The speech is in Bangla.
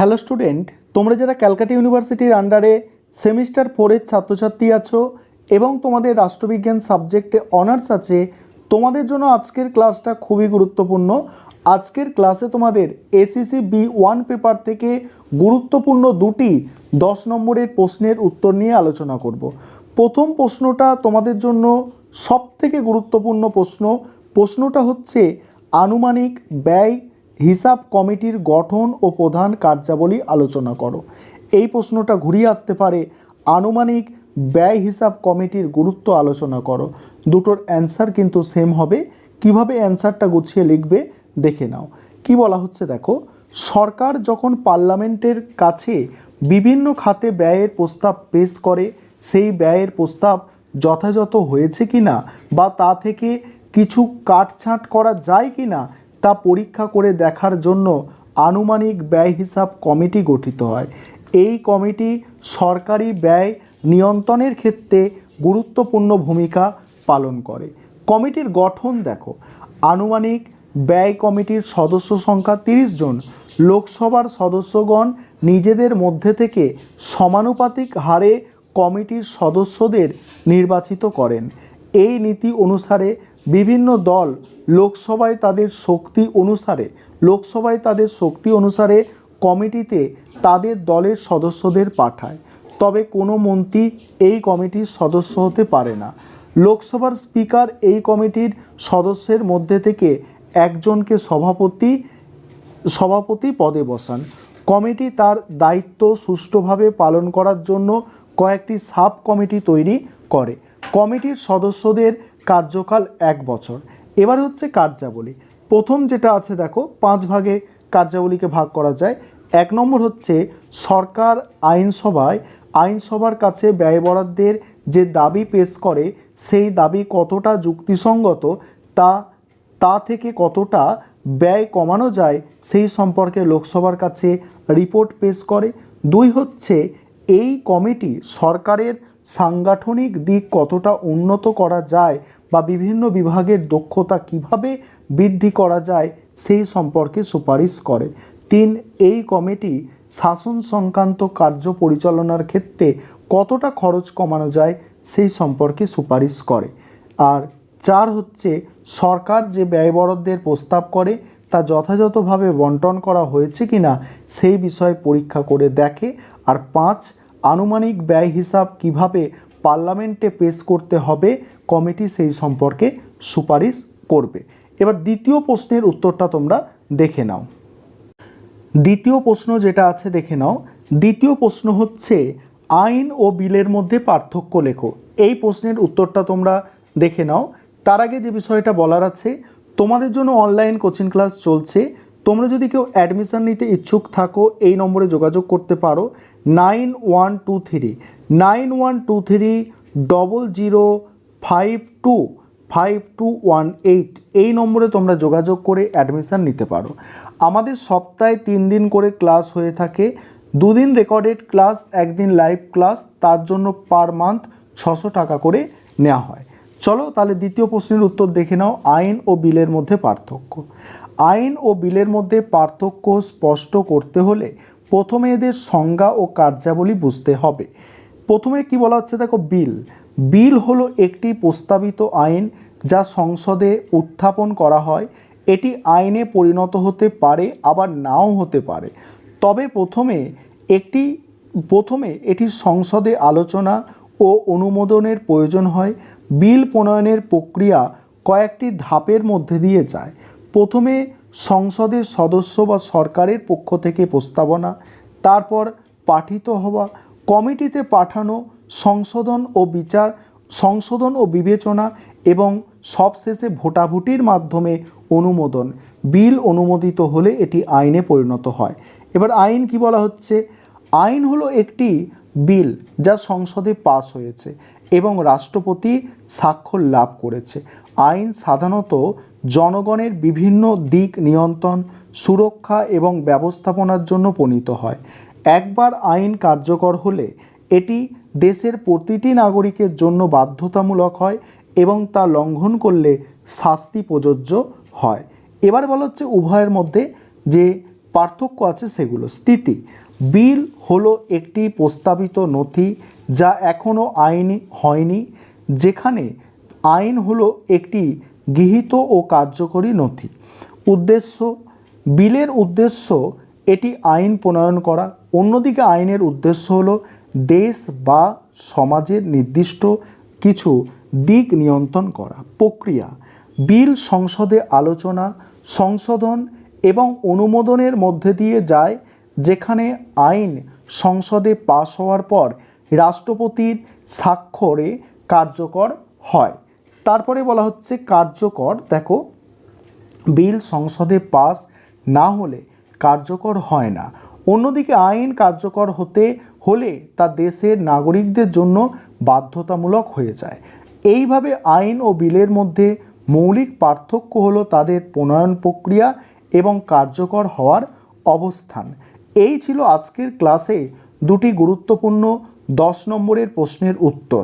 হ্যালো স্টুডেন্ট, তোমরা যারা ক্যালকাটা ইউনিভার্সিটির আন্ডারে সেমিস্টার 4-এর ছাত্রছাত্রী আছো এবং তোমাদের রাষ্ট্রবিজ্ঞান সাবজেক্টে অনার্স আছে, তোমাদের জন্য আজকের ক্লাসটা খুবই গুরুত্বপূর্ণ। আজকের ক্লাসে তোমাদের এসএসসি B1 পেপার থেকে গুরুত্বপূর্ণ দুটি 10 নম্বরের প্রশ্নের উত্তর নিয়ে আলোচনা করব। প্রথম প্রশ্নটা তোমাদের জন্য সবথেকে গুরুত্বপূর্ণ প্রশ্নটা হচ্ছে আনুমানিক ব্যয় হিসাব কমিটির গঠন ও প্রধান কার্যাবলী আলোচনা করো। এই প্রশ্নটা ঘুরিয়ে আসতে পারে আনুমানিক ব্যয় হিসাব কমিটির গুরুত্ব আলোচনা করো। দুটোর অ্যান্সার কিন্তু সেম হবে। কিভাবে অ্যান্সারটা গুছিয়ে লিখবে দেখে নাও। কি বলা হচ্ছে দেখো, সরকার যখন পার্লামেন্টের কাছে বিভিন্ন খাতে ব্যয়ের প্রস্তাব পেশ করে, সেই ব্যয়ের প্রস্তাব যথাযথ হয়েছে কিনা বা তা থেকে কিছু কাটছাঁট করা যায় কিনা তা পরীক্ষা করে দেখার জন্য আনুমানিক ব্যয় হিসাব কমিটি গঠিত হয়। এই কমিটি সরকারি ব্যয় নিয়ন্ত্রণের ক্ষেত্রে গুরুত্বপূর্ণ ভূমিকা পালন করে। কমিটির গঠন দেখো, আনুমানিক ব্যয় কমিটির সদস্য সংখ্যা 30 জন। লোকসভার সদস্যগণ নিজেদের মধ্যে থেকে সমানুপাতিক হারে কমিটির সদস্যদের নির্বাচিত করেন। এই নীতি অনুসারে বিভিন্ন দল লোকসভায় তাদের শক্তি অনুসারে কমিটিতে তাদের দলের সদস্যদের পাঠায়। তবে কোনো মন্ত্রী এই কমিটির সদস্য হতে পারে না। লোকসভার স্পিকার এই কমিটির সদস্যের মধ্যে থেকে একজনকে সভাপতি পদে বসান। কমিটি তার দায়িত্ব সুষ্ঠুভাবে পালন করার জন্য কয়েকটি সাব কমিটি তৈরি করে। কমিটির সদস্যদের কার্যকাল 1 বছর। এবার হচ্ছে কার্যাবলী। প্রথম যেটা আছে দেখো, 5 ভাগে কার্যাবলীকে ভাগ করা যায়। 1 নম্বর হচ্ছে সরকার আইনসভার কাছে ব্যয় বরাদ্দের যে দাবি পেশ করে, সেই দাবি কতটা যুক্তিসঙ্গত তা থেকে কতটা ব্যয় কমানো যায় সেই সম্পর্কে লোকসভার কাছে রিপোর্ট পেশ করে। 2 হচ্ছে এই কমিটি সরকারের সাংগঠনিক দিক কতটা উন্নত করা যায় বা বিভিন্ন বিভাগের দক্ষতা কিভাবে বৃদ্ধি করা যায় সেই সম্পর্কে সুপারিশ করে। 3 এই কমিটি শাসন সংক্রান্ত কার্য পরিচালনার ক্ষেত্রে কতটা খরচ কমানো যায় সেই সম্পর্কে সুপারিশ করে। আর 4 হচ্ছে সরকার যে ব্যয় বরাদ্দের প্রস্তাব করে তা যথাযথভাবে বন্টন করা হয়েছে কিনা সেই বিষয়ে পরীক্ষা করে দেখে। আর 5 আনুমানিক ব্যয় হিসাব কিভাবে পার্লামেন্টে পেশ করতে হবে কমিটি সেই সম্পর্কে সুপারিশ করবে। এবার দ্বিতীয় প্রশ্নের উত্তরটা তোমরা দেখে নাও। দ্বিতীয় প্রশ্ন যেটা আছে দেখে নাও। দ্বিতীয় প্রশ্ন হচ্ছে আইন ও বিলের মধ্যে পার্থক্য লেখো। এই প্রশ্নের উত্তরটা তোমরা দেখে নাও। তার আগে যে বিষয়টা বলার আছে, তোমাদের জন্য অনলাইন কোচিং ক্লাস চলছে। তোমরা যদি কেউ অ্যাডমিশন নিতে ইচ্ছুক থাকো এই নম্বরে যোগাযোগ করতে পারো 912300525218। এই নম্বরে তোমরা যোগাযোগ করে অ্যাডমিশন নিতে পারো। আমাদের সপ্তাহে 3 দিন করে ক্লাস হয়ে থাকে। 2 দিন রেকর্ডেড ক্লাস, 1 দিন লাইভ ক্লাস। তার জন্য পার মান্থ 600 টাকা করে নেওয়া হয়। চলো তাহলে দ্বিতীয় প্রশ্নের উত্তর দেখে নাও। আইন ও বিলের মধ্যে পার্থক্য। আইন ও বিলের মধ্যে পার্থক্য স্পষ্ট করতে হলে প্রথমে এদের সংজ্ঞা ও কার্যাবলী বুঝতে হবে। প্রথমে কি বলা হচ্ছে দেখো, বিল হলো একটি প্রস্তাবিত আইন যা সংসদে উত্থাপন করা হয়। এটি আইনে পরিণত হতে পারে আবার নাও হতে পারে। তবে প্রথমে এটি সংসদে আলোচনা ও অনুমোদনের প্রয়োজন হয়। বিল প্রণয়নের প্রক্রিয়া কয়েকটি ধাপের মধ্যে দিয়ে যায়। প্রথমে সংসদের সদস্য বা সরকারের পক্ষ থেকে প্রস্তাবনা, তারপর পাঠিত হওয়া, কমিটিতে পাঠানো, সংশোধন ও বিবেচনা এবং সবশেষে ভোটাভুটির মাধ্যমে অনুমোদন। বিল অনুমোদিত হলে এটি আইনে পরিণত হয়। এবার আইন কি বলা হচ্ছে, আইন হলো একটি বিল যা সংসদে পাস হয়েছে এবং রাষ্ট্রপতি স্বাক্ষর লাভ করেছে। আইন সাধারণত জনগণের বিভিন্ন দিক নিয়ন্ত্রণ, সুরক্ষা এবং ব্যবস্থাপনার জন্য প্রণীত হয়। একবার আইন কার্যকর হলে এটি দেশের প্রতিটি নাগরিকের জন্য বাধ্যতামূলক হয় এবং তা লঙ্ঘন করলে শাস্তি প্রযোজ্য হয়। এবার বলা হচ্ছে উভয়ের মধ্যে যে পার্থক্য আছে সেগুলো। স্থিতি, বিল হলো একটি প্রস্তাবিত নথি যা এখনও আইন হয়নি, যেখানে আইন হলো একটি গৃহীত ও কার্যকরী নথি। উদ্দেশ্য, বিলের উদ্দেশ্য এটি আইন প্রণয়ন করা, অন্যদিকে আইনের উদ্দেশ্য হলো দেশ বা সমাজের নির্দিষ্ট কিছু দিক নিয়ন্ত্রণ করা। প্রক্রিয়া, বিল সংসদে আলোচনা, সংশোধন এবং অনুমোদনের মধ্যে দিয়ে যায়, যেখানে আইন সংসদে পাশ হওয়ার পর রাষ্ট্রপতির স্বাক্ষরে কার্যকর হয়। তারপরে বলা হচ্ছে কার্যকর। দেখো, বিল সংসদে পাস না হলে কার্যকর হয় না। অন্যদিকে আইন কার্যকর হতে হলে তা দেশের নাগরিকদের জন্য বাধ্যতামূলক হয়ে যায়। এইভাবে আইন ও বিলের মধ্যে মৌলিক পার্থক্য হলো তাদের প্রণয়ন প্রক্রিয়া এবং কার্যকর হওয়ার অবস্থান। এই ছিল আজকের ক্লাসে দুটি গুরুত্বপূর্ণ 10 নম্বরের প্রশ্নের উত্তর।